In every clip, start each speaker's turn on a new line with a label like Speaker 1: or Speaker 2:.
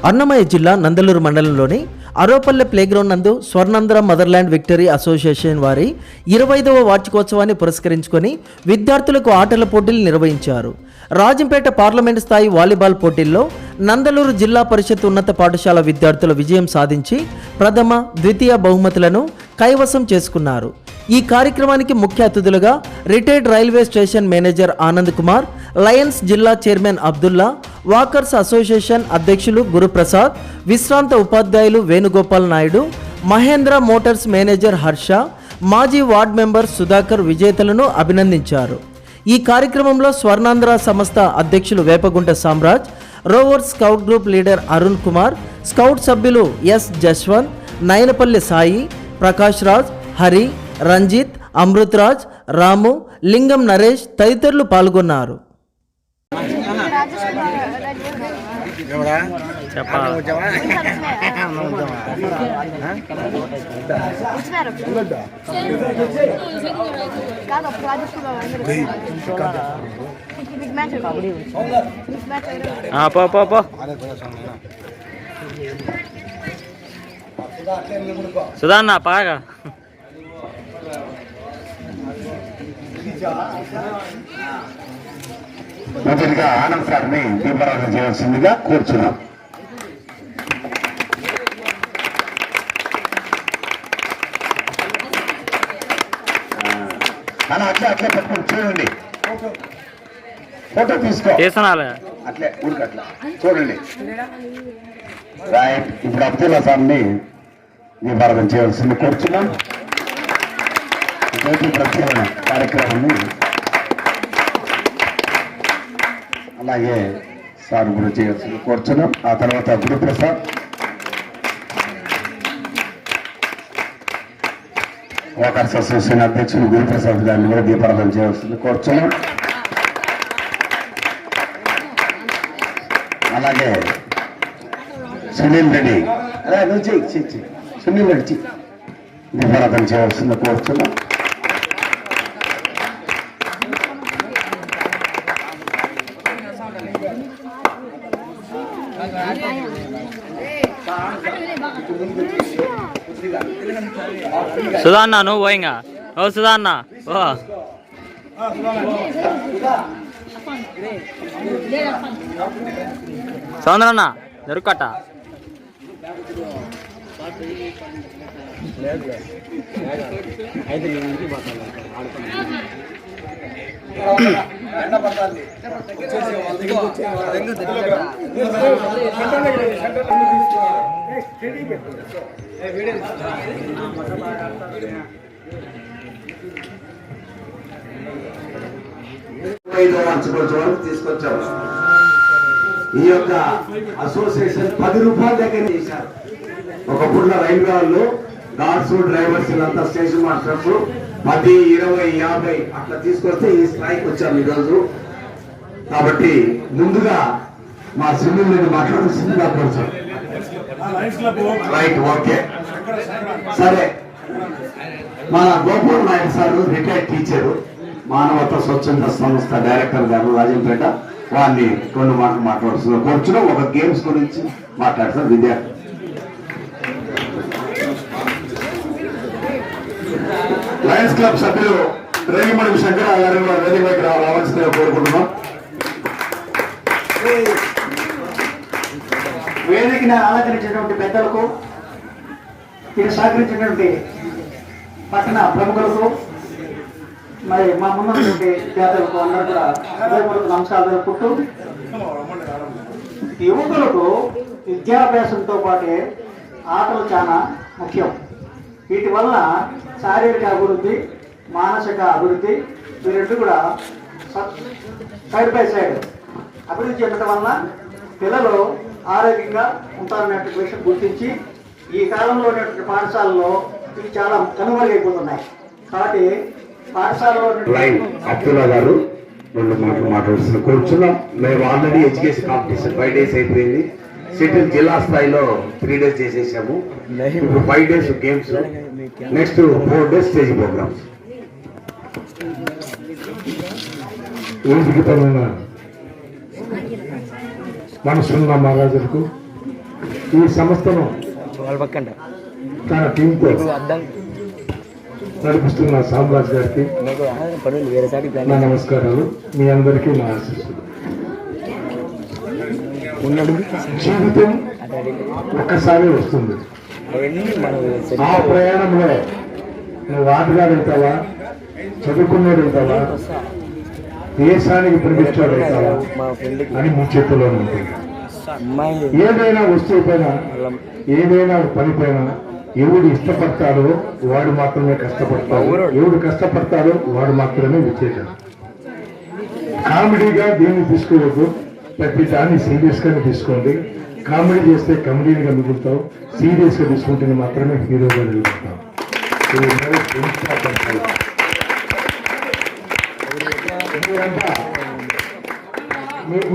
Speaker 1: అన్నమయ్య జిల్లా నందలూరు మండలంలోని అరోపల్లె ప్లేగ్రౌండ్ నందు స్వర్ణాంధ్ర మదర్లాండ్ విక్టరీ అసోసియేషన్ వారి 25వ వార్షికోత్సవాన్ని పురస్కరించుకొని విద్యార్థులకు ఆటల పోటీలు నిర్వహించారు. రాజంపేట పార్లమెంట్ స్థాయి వాలీబాల్ పోటీల్లో నందలూరు జిల్లా పరిషత్ ఉన్నత పాఠశాల విద్యార్థుల విజయం సాధించి ప్రథమ, ద్వితీయ బహుమతులను కైవసం చేసుకున్నారు. ఈ కార్యక్రమానికి ముఖ్య అతిథులుగా retired railway station manager Anand Kumar, Lions జిల్లా చైర్మన్ అబ్దుల్లా, వాకర్స్ అసోసియేషన్ అధ్యక్షులు గురుప్రసాద్, విశ్రాంత ఉపాధ్యాయులు వేణుగోపాల్ నాయుడు, మహేంద్ర మోటార్స్ మేనేజర్ హర్ష, మాజీ వార్డ్ మెంబర్ సుధాకర్ విజేతలను అభినందించారు. ఈ కార్యక్రమంలో స్వర్ణాంధ్ర సంస్థ అధ్యక్షులు Vepagunta Samraj, rover scout group leader Arun Kumar, scout సభ్యులు ఎస్ జశ్వంత్, నయనపల్లి సాయి, ప్రకాష్ రాజ్, హరి, రంజిత్, అమృత్ రాజ్, రాము, లింగం నరేష్ తదితరులు పాల్గొన్నారు.
Speaker 2: సుధాన్న బాగా
Speaker 3: మొదటిగా ఆనంద్ సార్ని దీపారాధన చేయాల్సిందిగా కూర్చున్నాం. అలా అట్లే అట్లే పట్టుకుని చూడండి, ఫోటో తీసుకో, అట్లే ఊరికి అట్లా చూడండి. రైట్. ఇప్పుడు అబ్దుల్లా సార్ని దీపారాధన చేయాల్సింది కూర్చున్నాం. ప్రత్యేక కార్యక్రమాన్ని అలాగే సార్ కూడా చేయాల్సింది కూర్చున్నాం. ఆ తర్వాత గురుప్రసాద్, వాకర్స్ అసోసియేషన్ అధ్యక్షులు గురుప్రసాద్ గారిని కూడా దీపారాధన చేయాల్సింది కూర్చున్నాం. అలాగే సునీల్ రెడ్డి, నువ్వు చెయ్యి, సునీల్ రెడ్డి దీపారాధన చేయాల్సింది కూర్చున్నాం.
Speaker 2: సుధాన్న నువ్వు పోయింగా, ఓ సుధాన్న ఓ సౌందరన్న దొరుకట
Speaker 3: తీసుకొచ్చాము. ఈ యొక్క అసోసియేషన్ 10 రూపాయల దగ్గర చేశారు. ఒకప్పుడు రైల్వే వాళ్ళు గార్డ్స్, డ్రైవర్స్ ఇదంతా స్టేషన్ మాస్టర్స్ 10, 20, 50 అట్లా తీసుకొస్తే ఈ స్థాయికి వచ్చాము ఈరోజు. కాబట్టి ముందుగా మా సిబ్బందిని మాట్లాడాల్సిందిగా కూర్చోం. రైట్, ఓకే, సరే. మన Gopal Naidu sir retired teacher, మానవత స్వచ్ఛంద సంస్థ డైరెక్టర్ గారు రాజంపేట, వారిని 2 మాటలు మాట్లాడుతున్నారు. కూర్చున్నాం. ఒక గేమ్స్ గురించి మాట్లాడతారు విద్యార్థి. లయన్స్ క్లబ్ సభ్యులు రేగిమణి శంకర గారు వేదికపైకి రావాల్సిందిగా కోరుకుంటున్నాం.
Speaker 4: వేదికను అలంకరించినటువంటి పెద్దలకు, దీన్ని సహకరించినటువంటి పట్టణ ప్రముఖులకు, మరి మా ముందున్నటువంటి విద్యార్థులకు అందరూ కూడా హృదయపూర్వక నమస్కారాలు జరుపుకుంటూ, యువకులకు విద్యాభ్యాసంతో పాటే ఆటలు చాలా ముఖ్యం. వీటి వల్ల శారీరక అభివృద్ధి, మానసిక అభివృద్ధి ఈ రెండు కూడా సైడ్ బై సైడ్ అభివృద్ధి చెందడం వల్ల పిల్లలు ఆరోగ్యంగా ఉంటారనేటువంటి విషయం గుర్తించి ఈ కాలంలో ఉన్నటువంటి పాఠశాలలో ఇవి చాలా కనుమరుగైపోతున్నాయి. కాబట్టి పాఠశాలలో
Speaker 3: అబ్దుల్లా గారు 2 మాటలు మాట్లాడుతున్న కూర్చున్నాం. మేము ఆల్రెడీ ఎడ్యుకేషన్ కాంపిటీషన్ 5 days అయిపోయింది. సిటీ జిల్లా స్థాయిలో 3 days చేసేసాము. ఇప్పుడు 5 days games, next 4 days stage programmes. ఊపిరితమైన మనసున్న మహారాజులకు ఈ సంస్థను తన టీంతో నడిపిస్తున్న సామ్రాజ్ గారికి నా నమస్కారాలు. మీ అందరికీ నా ఆశీస్సులు. జీవితం ఒక్కసారి వస్తుంది. ఆ ప్రయాణంలో నువ్వు ఆటగాడు అవుతావా, చదువుకున్నాడు అవుతావా, దేశానికి ప్రతిష్టాడు అవుతావా అని మీ చేతిలో ఉంటుంది. ఏదైనా వస్తువు పైన, ఏదైనా పని పైన ఎవడు ఇష్టపడతాడో వాడు మాత్రమే కష్టపడతాడు, ఎవడు కష్టపడతాడో వాడు మాత్రమే విజేత. కామెడీగా దీన్ని తీసుకోవద్దు, ప్రతి దాన్ని సీరియస్ గానే తీసుకోండి. కామెడీ చేస్తే కమెడీగా మిగులుతావు, సీరియస్ గా తీసుకుంటే మాత్రమే హీరోగా నిలుగుతావు.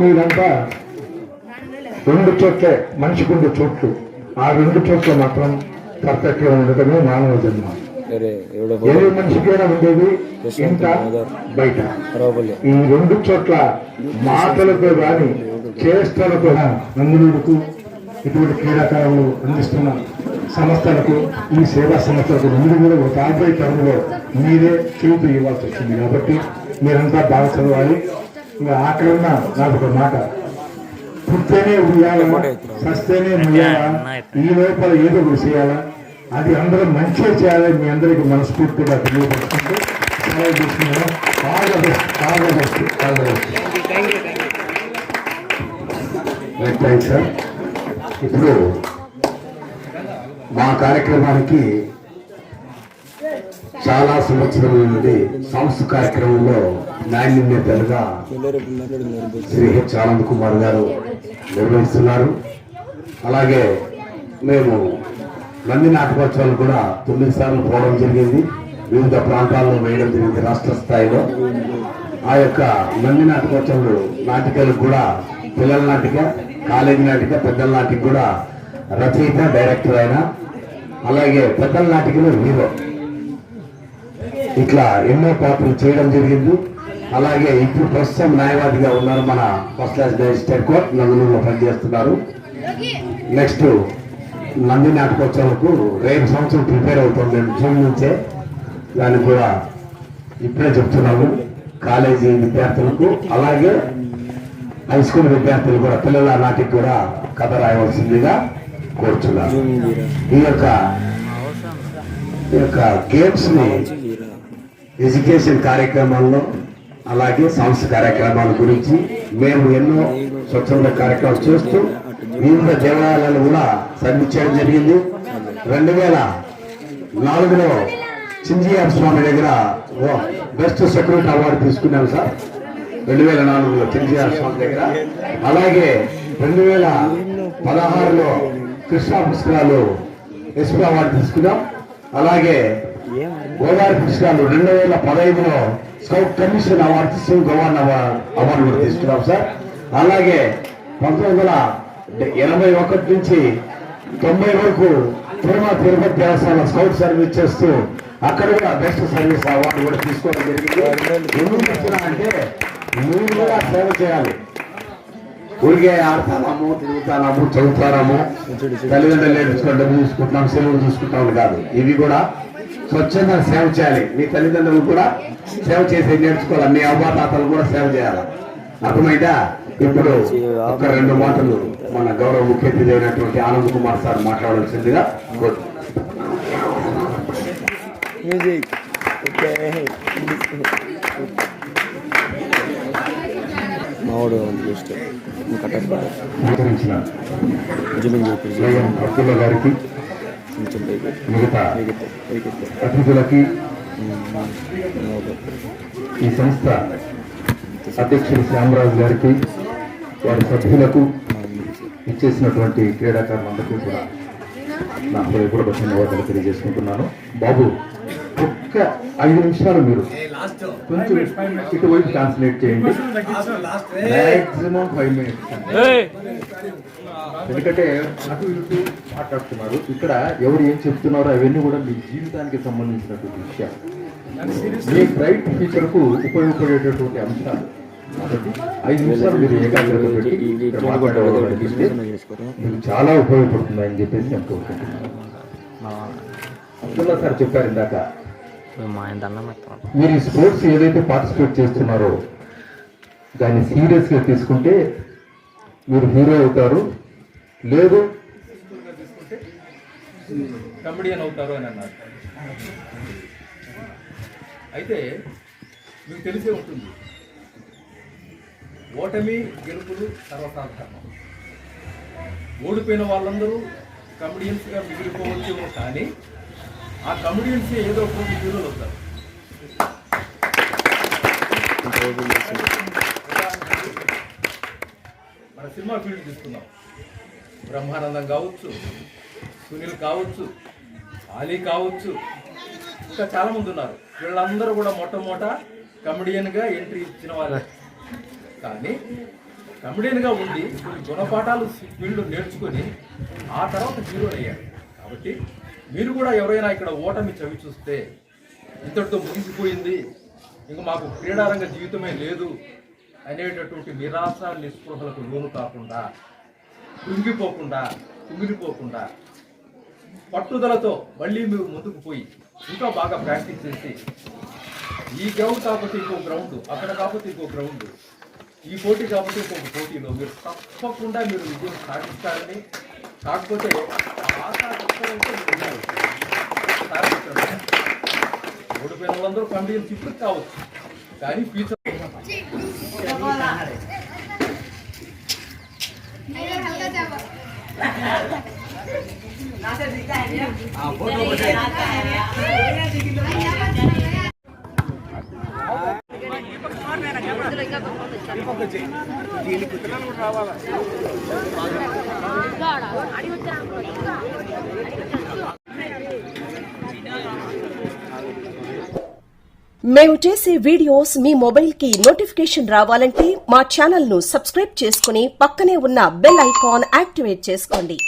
Speaker 3: మీరంతా 2 చోట్లే మనిషికి 2 చోట్లు, ఆ 2 చోట్ల మాత్రం పర్ఫెక్ట్ గా ఉండటమే మానవ జన్మ. ఏ మనిషికైనా ఉండేది ఇంట బయట. ఈ 2 చోట్ల మాటలతో కానీ చేష్టలతో నందులకు ఇటువంటి క్రీడాకారులు అందిస్తున్న సంస్థలకు, ఈ సేవా సంస్థలకు ముందు కూడా ఒక 50 టర్ములో మీరే చూపు ఇవ్వాల్సి వచ్చింది. కాబట్టి మీరంతా బాగా చదవాలి. ఇంకా ఆఖరణ నాకు ఒక మాట, పుట్టేనే ఉయ్యాలా, సస్తేనే ముయ్యాలా, ఈ లోపల ఏదో ఒకటి చేయాలా, అది అందరూ మంచిగా చేయాలని మీ అందరికీ మనస్ఫూర్తిగా తెలియపరుచుకుంటూ సెలవు తీసుకున్నాను. Thanks sir. ఇప్పుడు మా కార్యక్రమానికి చాలా సంవత్సరాల నుండి సాంస్కృతిక కార్యక్రమంలో నాణ్యతలుగా శ్రీ హెచ్ ఆనంద్ కుమార్ గారు నిర్వహిస్తున్నారు. అలాగే మేము నంది నాటకోత్సవాలు కూడా 9 సార్లు పోవడం జరిగింది. వివిధ ప్రాంతాల్లో వేయడం జరిగింది రాష్ట్ర స్థాయిలో. ఆ యొక్క నంది నాటకోత్సవాలు నాటికలకు కూడా పిల్లల నాటిక, కాలేజీ నాటిక, పెద్దల నాటిక కూడా రచయిత, డైరెక్టర్ అయినా, అలాగే పెద్దల నాటికలో హీరో, ఇట్లా ఎన్నో పాత్రలు చేయడం జరిగింది. అలాగే ఇప్పుడు ప్రస్తుతం న్యాయవాదిగా ఉన్నారు. మన ఫస్ట్ క్లాస్ మ్యాజిస్ట్రేట్ కోర్ట్ నందనూరులో పనిచేస్తున్నారు. నెక్స్ట్ నంది నాటకోత్సవాలకు రేపు సంవత్సరం ప్రిపేర్ అవుతుంది జూన్ నుంచే. దానికి కూడా ఇప్పుడే చెప్తున్నాము కాలేజీ విద్యార్థులకు, అలాగే హై స్కూల్ విద్యార్థులు కూడా పిల్లల నాటికి కూడా కథ రాయవలసిందిగా కోరుచున్నారు. ఈ యొక్క గేమ్స్ ని ఎడ్యుకేషన్ కార్యక్రమాల్లో, అలాగే సాంస్కృతిక కార్యక్రమాల గురించి మేము ఎన్నో స్వచ్ఛంద కార్యక్రమాలు చేస్తూ వివిధ దేవాలయాలను కూడా సబ్మిట్ చేయడం జరిగింది. 2004లో చింజియార్ స్వామి దగ్గర బెస్ట్ సెక్యూరిటీ అవార్డు తీసుకున్నాం సార్, 2004లో చింజియార్ స్వామి దగ్గర. అలాగే 2016లో కృష్ణా పుష్కరాలు ఎస్పీ అవార్డు తీసుకున్నాం. అలాగే గోదావరి పుష్కరాలు 2015లో స్కౌట్ కమిషన్ అవార్డు తీసుకుని గవర్నర్ అవార్డు కూడా తీసుకున్నాం సార్. అలాగే 1981 నుంచి 90 వరకు తిరుపతి దేవస్థానం స్కౌట్ సర్వీస్ చేస్తూ అక్కడ కూడా బెస్ట్ సర్వీస్ అవార్డు కూడా తీసుకోవడం జరిగింది. ఎందుకు చెప్తున్నా అంటే మీరు కూడా సేవ చేయాలి. ఊరికే ఆడతాము, తిరుగుతాము, చదువుతాము, తల్లిదండ్రులు నేర్చుకుని డబ్బు చూసుకుంటున్నాం, సెలవులు చూసుకుంటాం కాదు. ఇవి కూడా స్వచ్ఛంగా సేవ చేయాలి. మీ తల్లిదండ్రులు కూడా సేవ చేసి నేర్చుకోవాలి. మీ అవ్వాతాతలు కూడా సేవ చేయాలి. అర్థమైతే ఇప్పుడు ఒక 2 మాటలు మన గౌరవ ముఖ్య అతిథి అయినటువంటి ఆనంద్ కుమార్ సార్ మాట్లాడాల్సిందిగా అబ్దుల్లా గారికి, మిగతా అతిథులకి, ఈ సంస్థ అధ్యక్షుడు శ్యామరాజు గారికి, వారి సభ్యులకు, ఇచ్చేసినటువంటి క్రీడాకారులందరికీ కూడా నా హృదయపూర్వక ధన్యవాదాలు తెలియజేసుకుంటున్నాను. బాబు, ఒక్క 5 నిమిషాలు మీరు కొంచెం ఇటువైపు కాన్సన్ట్రేట్ చేయండి. Maximum 5 minutes. ఎందుకంటే అటు ఇటు మాట్లాడుతున్నారు. ఇక్కడ ఎవరు ఏం చెప్తున్నారో అవన్నీ కూడా మీ జీవితానికి సంబంధించినటువంటి విషయాలు, మీ బ్రైట్ ఫ్యూచర్కు ఉపయోగపడేటటువంటి అంశాలు.
Speaker 5: 5 నిమిషాలు మీరు ఏకాగ్రత పెట్టి ఇక్కడ మాట్లాడేవాళ్ళకి మీకు చాలా ఉపయోగపడుతుందని చెప్పేసి నేను కోరుకుంటున్నాను. అబ్దుల్లా సార్ చెప్పారు ఇందాక, మీరు ఈ స్పోర్ట్స్ ఏదైతే పార్టిసిపేట్ చేస్తున్నారో దాన్ని సీరియస్గా తీసుకుంటే మీరు హీరో అవుతారు, లేదు తీసుకుంటే కమెడియన్ అవుతారు అని అన్నారు. అయితే మీకు తెలిసే ఉంటుంది, ఓటమి గెలుపులు సర్వసాధారణం. ఓడిపోయిన వాళ్ళందరూ కమెడియన్స్గా మిగిలిపోవచ్చు, కానీ ఆ కమెడియన్సే ఏదో ఒక హీరోలు అవుతారు. మన సినిమా ఫీల్డ్ తీసుకుందాం, బ్రహ్మానందం కావచ్చు, సునీల్ కావచ్చు, ఆలీ కావచ్చు, ఇంకా చాలామంది ఉన్నారు. వీళ్ళందరూ కూడా మొట్టమొదట కమెడియన్గా ఎంట్రీ ఇచ్చిన వాళ్ళే. కానీ కమెడియన్గా ఉండి కొన్ని గుణపాఠాలు ఫీల్డ్ నేర్చుకొని ఆ తర్వాత హీరోలు అయ్యారు. కాబట్టి మీరు కూడా ఎవరైనా ఇక్కడ ఓటమి చవి చూస్తే ఇంతటితో ముగిసిపోయింది, ఇంక మాకు క్రీడారంగ జీవితమే లేదు అనేటటువంటి నిరాశ నిస్పృహలకు లోను కాకుండా, కృంగిపోకుండా, కుమిలిపోకుండా పట్టుదలతో మళ్ళీ మీరు ముందుకు పోయి ఇంకా బాగా ప్రాక్టీస్ చేసి, ఈ గ్రౌండ్ కాకపోతే ఇంకో గ్రౌండ్, అక్కడ కాకపోతే ఇంకో గ్రౌండ్, ఈ పోటీ కాకపోతే ఇంకొక పోటీలో మీరు తప్పకుండా మీరు విజయం సాధిస్తారని, కాకపోతే ఓడిపోయిన వాళ్ళందరూ కమెడియన్స్ ఇప్పుడు కావచ్చు, కానీ ఫ్యూచర్
Speaker 6: మేము చేసే వీడియోస్ మీ మొబైల్ కి నోటిఫికేషన్ రావాలంటే మా ఛానల్ ను సబ్స్క్రైబ్ చేసుకుని పక్కనే ఉన్న బెల్ ఐకాన్ యాక్టివేట్ చేసుకోండి.